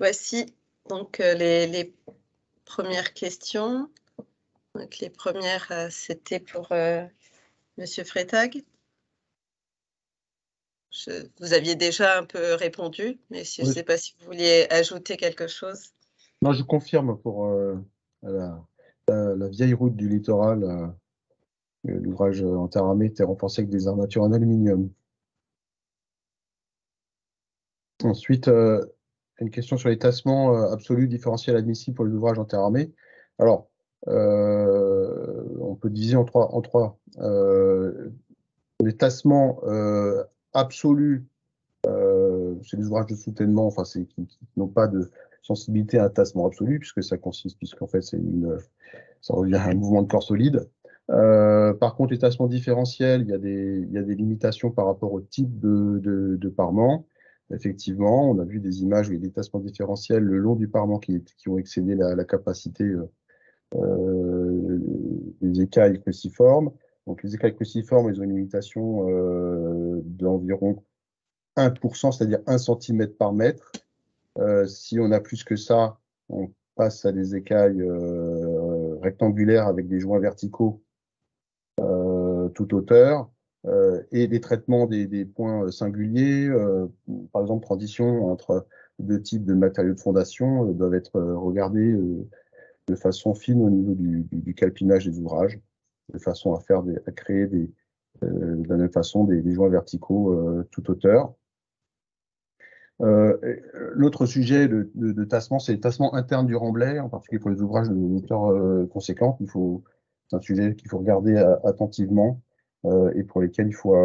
Voici donc les premières questions. Donc les premières, c'était pour Monsieur Freytag. Vous aviez déjà un peu répondu, mais je ne sais pas si vous vouliez ajouter quelque chose. Non, je confirme pour la vieille route du littoral, l'ouvrage en terre armée était renforcé avec des armatures en aluminium. Ensuite, une question sur les tassements absolus différentiels admissibles pour les ouvrages en terre armée. Alors, on peut diviser en trois. Les tassements absolus, c'est des ouvrages de soutènement, enfin, qui n'ont pas de sensibilité à un tassement absolu, puisqu'en fait, ça revient à un mouvement de corps solide. Par contre, les tassements différentiels, il y a des limitations par rapport au type de parement. Effectivement, on a vu des images où il y a des tassements différentiels le long du parement qui ont excédé la capacité des écailles cruciformes. Donc, les écailles cruciformes, ils ont une limitation d'environ 1%, c'est-à-dire 1 cm par mètre. Si on a plus que ça, on passe à des écailles rectangulaires avec des joints verticaux toute hauteur, et les traitements des points singuliers, par exemple transition entre deux types de matériaux de fondation, doivent être regardés de façon fine au niveau du calpinage des ouvrages, de façon à créer de la même façon des joints verticaux toute hauteur. L'autre sujet de tassement, c'est le tassement interne du remblai, en particulier pour les ouvrages de hauteur conséquente. C'est un sujet qu'il faut regarder attentivement et pour lesquels il faut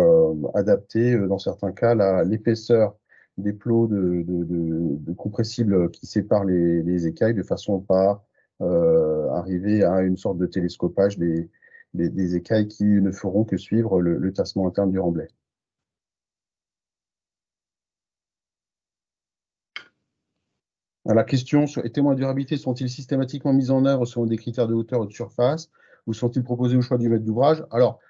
adapter, dans certains cas, l'épaisseur des plots de compressibles qui séparent les écailles, de façon à pas arriver à une sorte de télescopage des écailles qui ne feront que suivre le tassement interne du remblai. La question sur les témoins de durabilité sont-ils systématiquement mis en œuvre selon des critères de hauteur ou de surface, ou sont-ils proposés au choix du maître d'ouvrage? Alors,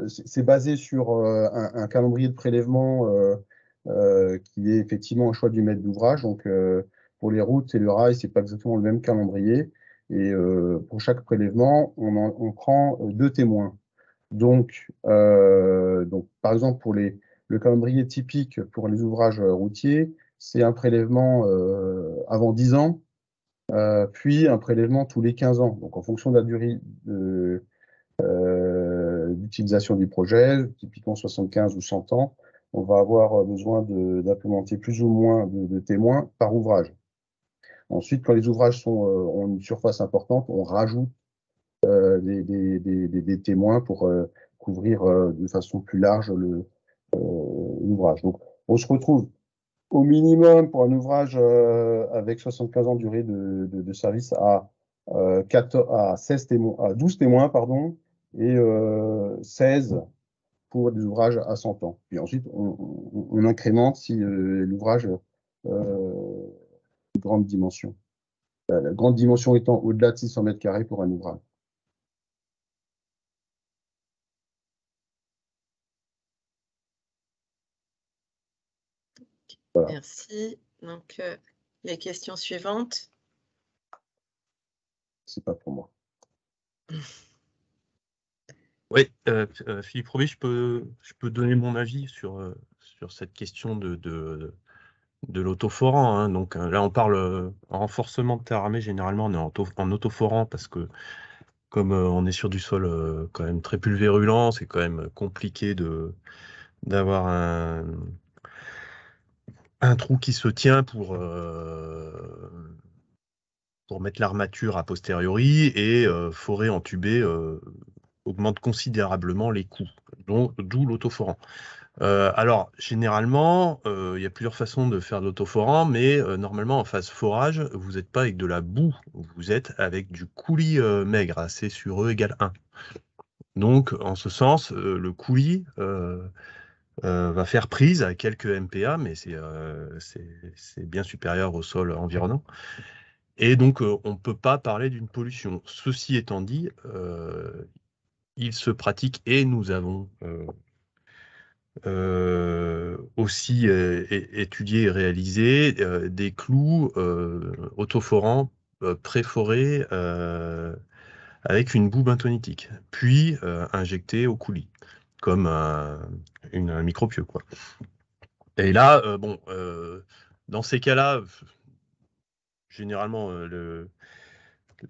c'est basé sur un calendrier de prélèvement qui est effectivement un choix du maître d'ouvrage. Donc, pour les routes et le rail, c'est pas exactement le même calendrier. Et pour chaque prélèvement, on prend 2 témoins. Donc, par exemple, pour le calendrier typique pour les ouvrages routiers, c'est un prélèvement avant 10 ans, puis un prélèvement tous les 15 ans. Donc, en fonction de la durée d'utilisation du projet, typiquement 75 ou 100 ans, on va avoir besoin d'implémenter plus ou moins de témoins par ouvrage. Ensuite, quand les ouvrages ont une surface importante, on rajoute des témoins pour couvrir de façon plus large l'ouvrage. Donc, on se retrouve au minimum pour un ouvrage avec 75 ans de durée de service à 12 témoins, pardon, et 16 pour des ouvrages à 100 ans. Puis ensuite, on incrémente si l'ouvrage de grande dimension. La grande dimension étant au-delà de 600 mètres carrés pour un ouvrage. Voilà. Merci. Donc, les questions suivantes. C'est pas pour moi. Oui, Philippe Robé, je peux donner mon avis sur cette question de l'autoforant. Hein. Donc là, on parle en renforcement de terre armée. Généralement, on est en autoforant parce que comme on est sur du sol quand même très pulvérulent, c'est quand même compliqué d'avoir un trou qui se tient pour mettre l'armature a posteriori, et forer entubé augmente considérablement les coûts, d'où l'autoforant. Alors, généralement, il y a plusieurs façons de faire de l'autoforant, mais normalement, en phase forage, vous n'êtes pas avec de la boue, vous êtes avec du coulis maigre, AC sur E égale 1. Donc, en ce sens, le coulis va faire prise à quelques MPa, mais c'est bien supérieur au sol environnant. Et donc, on ne peut pas parler d'une pollution. Ceci étant dit, il se pratique, et nous avons aussi étudier et réaliser des clous autoforants préforés avec une boue bentonitique, puis injectés au coulis, comme un micropieux, quoi. Et là, dans ces cas-là, généralement,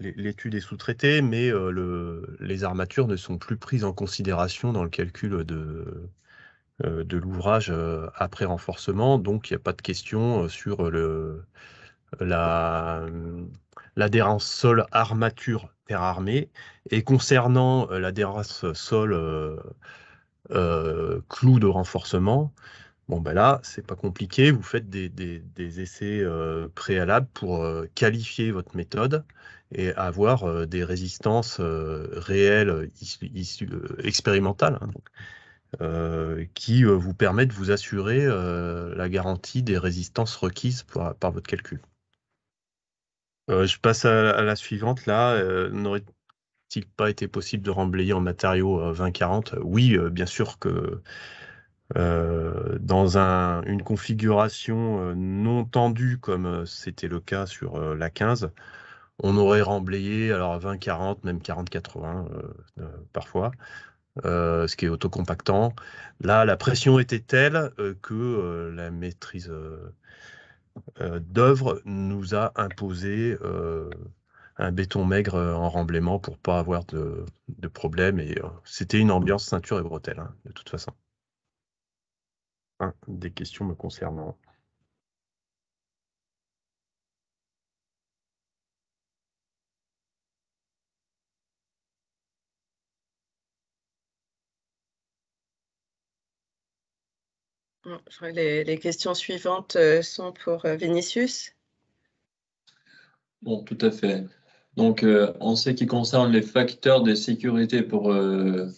l'étude est sous-traitée, mais les armatures ne sont plus prises en considération dans le calcul de l'ouvrage après renforcement, donc il n'y a pas de question sur l'adhérence sol armature terre armée. Et concernant l'adhérence sol clou de renforcement, bon ben là c'est pas compliqué, vous faites des essais préalables pour qualifier votre méthode et avoir des résistances réelles expérimentales, hein, qui vous permettent de vous assurer la garantie des résistances requises par votre calcul. Je passe à la suivante. Là, n'aurait-il pas été possible de remblayer en matériaux 20-40? Oui, bien sûr que dans une configuration non tendue comme c'était le cas sur la 15, on aurait remblayé alors 20-40, même 40-80 parfois. Ce qui est autocompactant. Là, la pression était telle que la maîtrise d'œuvre nous a imposé un béton maigre en remblaiement pour pas avoir de problème. Et c'était une ambiance ceinture et bretelles, hein, de toute façon. Des questions me concernant. Je crois que les questions suivantes sont pour Vinicius. Bon, tout à fait. Donc, en ce qui concerne les facteurs de sécurité pour le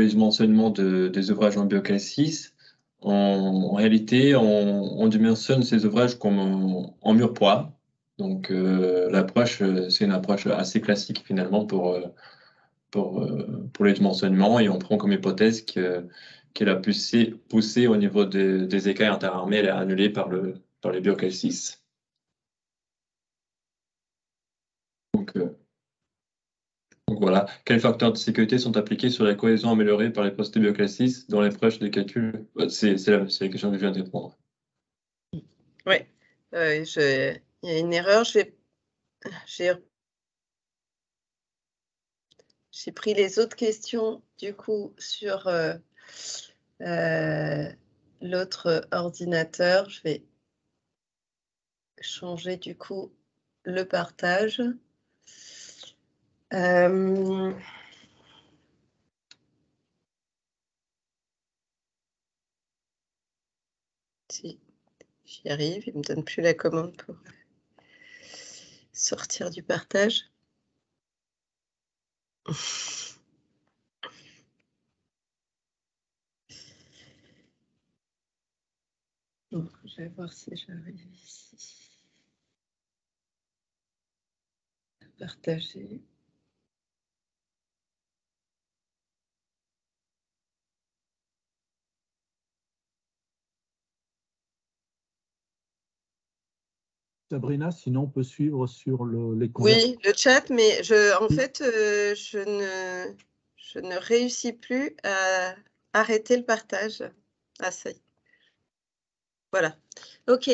dimensionnement des ouvrages en BioCAL 6, en réalité, on dimensionne ces ouvrages comme en mur poids. Donc, l'approche, c'est une approche assez classique finalement pour les dimensionnements, et on prend comme hypothèse que la poussée au niveau des écailles interarmées elle est annulée par les BioCAL 6. Donc voilà, quels facteurs de sécurité sont appliqués sur la cohésion améliorée par les procédés BioCAL 6 dans l'approche des calculs? C'est la question que je viens de répondre. Oui, il y a une erreur. J'ai pris les autres questions du coup sur l'autre ordinateur. Je vais changer du coup le partage. Si j'y arrive, il ne me donne plus la commande pour sortir du partage. Bon, je vais voir si j'arrive ici. Partager. Sabrina, sinon on peut suivre sur les conversations. Oui, le chat, mais en fait, je ne réussis plus à arrêter le partage. Ah, ça y est. Voilà. OK.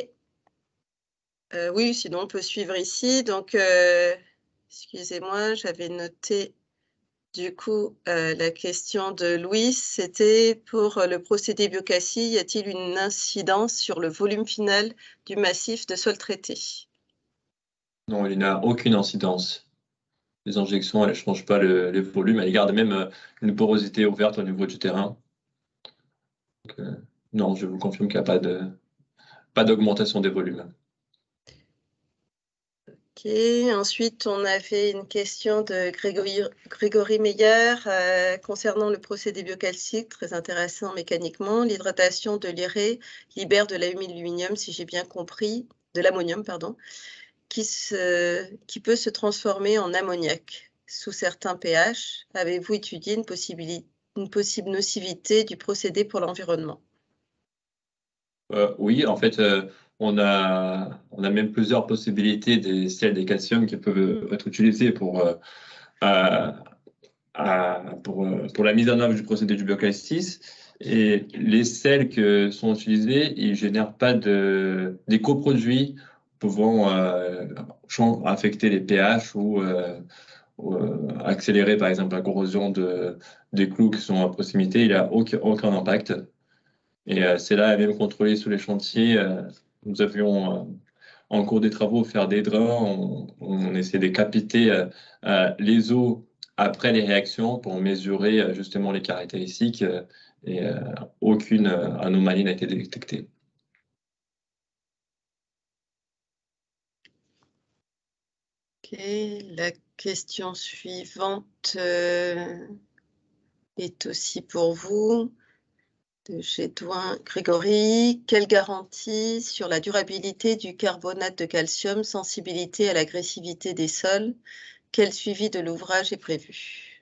Oui, sinon on peut suivre ici. Donc, excusez-moi, j'avais noté du coup la question de Louis. C'était pour le procédé Biocassi, y a-t-il une incidence sur le volume final du massif de sol traité? Non, il n'y a aucune incidence. Les injections, elles ne changent pas les volumes, elles gardent même une porosité ouverte au niveau du terrain. Donc, non, je vous confirme qu'il n'y a pas d'augmentation des volumes. Ok, ensuite on avait une question de Grégory Meyer concernant le procédé biocalcique, très intéressant mécaniquement. L'hydratation de l'irré libère de l'aluminium, si j'ai bien compris, de l'ammonium, pardon, qui peut se transformer en ammoniac sous certains pH. Avez-vous étudié une une possible nocivité du procédé pour l'environnement? Oui, en fait, on a même plusieurs possibilités des sels de calcium qui peuvent être utilisés pour la mise en œuvre du procédé du BioCal6. Et les sels qui sont utilisés, ils ne génèrent pas des coproduits pouvant affecter les pH ou accélérer, par exemple, la corrosion des clous qui sont à proximité. Il n'y a aucun impact. Et c'est là, même contrôlé sous les chantiers, nous avions en cours des travaux faire des drains, on essaie de capter les eaux après les réactions pour mesurer justement les caractéristiques et aucune anomalie n'a été détectée. Ok, la question suivante est aussi pour vous. De Gédouin Grégory, quelle garantie sur la durabilité du carbonate de calcium, sensibilité à l'agressivité des sols? Quel suivi de l'ouvrage est prévu?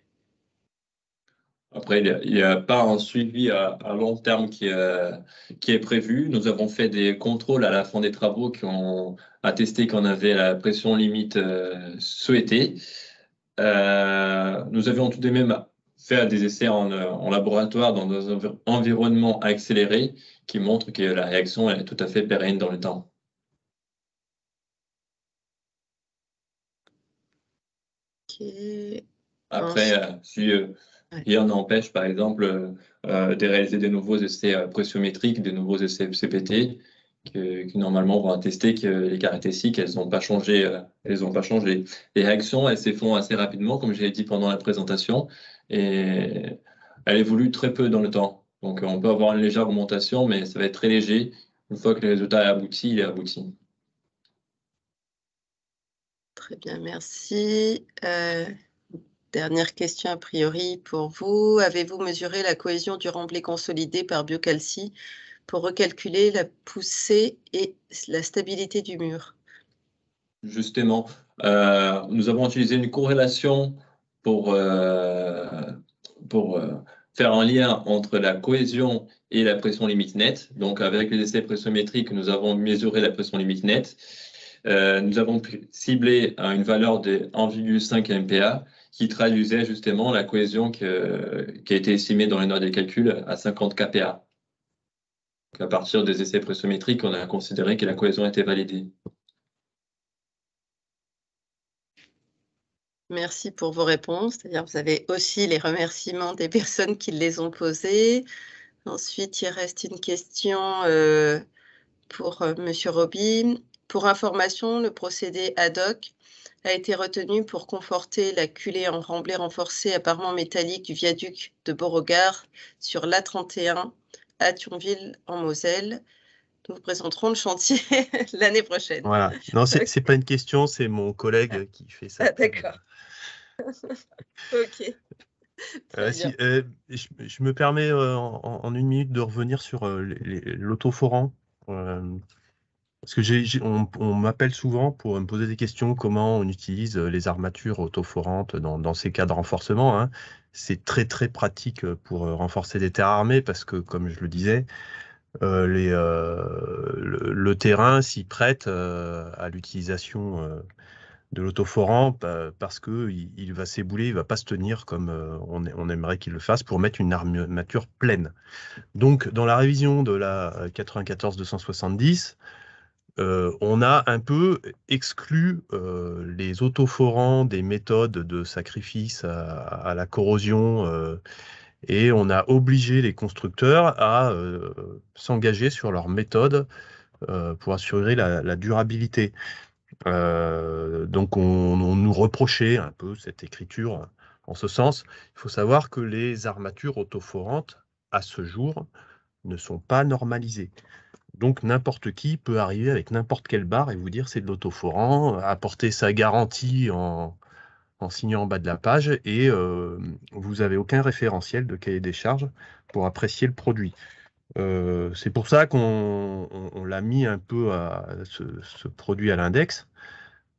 Après, il n'y a pas un suivi à long terme qui est prévu. Nous avons fait des contrôles à la fin des travaux qui ont attesté qu'on avait la pression limite souhaitée. Nous avions tout de même fait des essais en laboratoire dans un environnement accéléré qui montre que la réaction est tout à fait pérenne dans le temps. Ok. Après, si rien n'empêche, par exemple, de réaliser des nouveaux essais pressiométriques, des nouveaux essais CPT, qui normalement vont attester que les caractéristiques, elles n'ont pas changé. Les réactions, elles se font assez rapidement, comme j'ai dit pendant la présentation, et elles évoluent très peu dans le temps. Donc, on peut avoir une légère augmentation, mais ça va être très léger. Une fois que le résultat est abouti, il est abouti. Très bien, merci. Dernière question a priori pour vous. Avez-vous mesuré la cohésion du remblai consolidé par BioCalci pour recalculer la poussée et la stabilité du mur? Justement, nous avons utilisé une corrélation pour faire un lien entre la cohésion et la pression limite nette. Donc, avec les essais pressiométriques, nous avons mesuré la pression limite nette. Nous avons ciblé une valeur de 1,5 MPa qui traduisait justement la cohésion qui a été estimée dans les notes des calculs à 50 kPa. Donc, à partir des essais pressiométriques, on a considéré que la cohésion était validée. Merci pour vos réponses. C'est-à-dire, vous avez aussi les remerciements des personnes qui les ont posées. Ensuite, il reste une question pour Monsieur Robin. Pour information, le procédé ad hoc a été retenu pour conforter la culée en remblai renforcé à parement métallique du viaduc de Beauregard sur l'A31 à Thionville en Moselle. Nous vous présenterons le chantier l'année prochaine. Voilà. Non, c'est pas une question, c'est mon collègue qui fait ça. Ah, d'accord. Ok. Très bien. Je me permets en une minute de revenir sur l'autoforant. Parce que on m'appelle souvent pour me poser des questions, comment on utilise les armatures autoforantes dans ces cas de renforcement, hein. C'est très très pratique pour renforcer des terres armées parce que, comme je le disais, le terrain s'y prête à l'utilisation de l'autoforant parce qu'il va s'ébouler, il ne va pas se tenir comme on aimerait qu'il le fasse pour mettre une armature pleine. Donc, dans la révision de la 94-270, on a un peu exclu les autoforants des méthodes de sacrifice à la corrosion et on a obligé les constructeurs à s'engager sur leur méthode pour assurer la durabilité. Donc on nous reprochait un peu cette écriture en ce sens. Il faut savoir que les armatures autoforantes, à ce jour, ne sont pas normalisées. Donc n'importe qui peut arriver avec n'importe quelle barre et vous dire c'est de l'autoforant, apporter sa garantie en signant en bas de la page et vous n'avez aucun référentiel de cahier des charges pour apprécier le produit. C'est pour ça qu'on l'a mis un peu ce produit à l'index.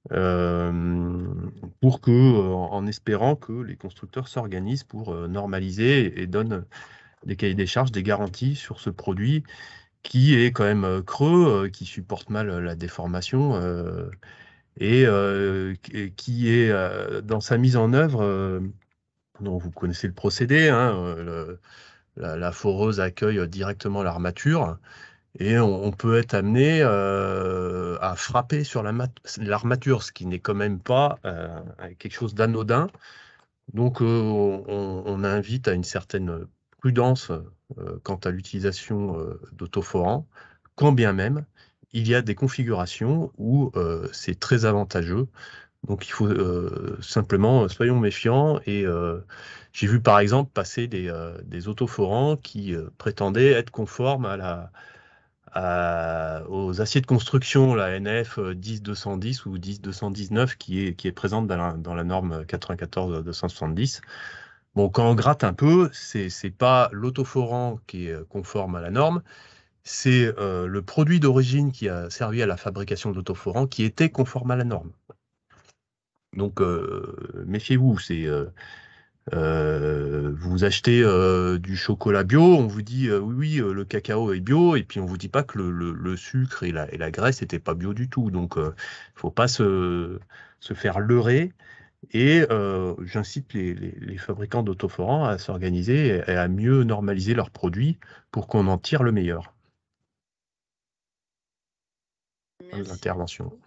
pour que, en espérant que les constructeurs s'organisent pour normaliser et donnent des cahiers des charges, des garanties sur ce produit qui est quand même creux, qui supporte mal la déformation et qui est dans sa mise en œuvre. Donc vous connaissez le procédé, hein, la foreuse accueille directement l'armature et on peut être amené à frapper sur l'armature, ce qui n'est quand même pas quelque chose d'anodin. Donc on invite à une certaine prudence quant à l'utilisation d'autoforants, quand bien même il y a des configurations où c'est très avantageux. Donc il faut simplement, soyons méfiants. Et j'ai vu par exemple passer des autoforants qui prétendaient être conformes aux aciers de construction, la NF 10210 ou 10219 qui est présente dans la norme 94-270. Bon, quand on gratte un peu, c'est pas l'autoforant qui est conforme à la norme, c'est le produit d'origine qui a servi à la fabrication de l'autoforant qui était conforme à la norme. Donc, méfiez-vous, vous achetez du chocolat bio, on vous dit oui, le cacao est bio, et puis on vous dit pas que le sucre et la graisse n'étaient pas bio du tout. Donc, il ne faut pas se faire leurrer. Et j'incite les fabricants d'autoforants à s'organiser et à mieux normaliser leurs produits pour qu'on en tire le meilleur. Merci. L'intervention.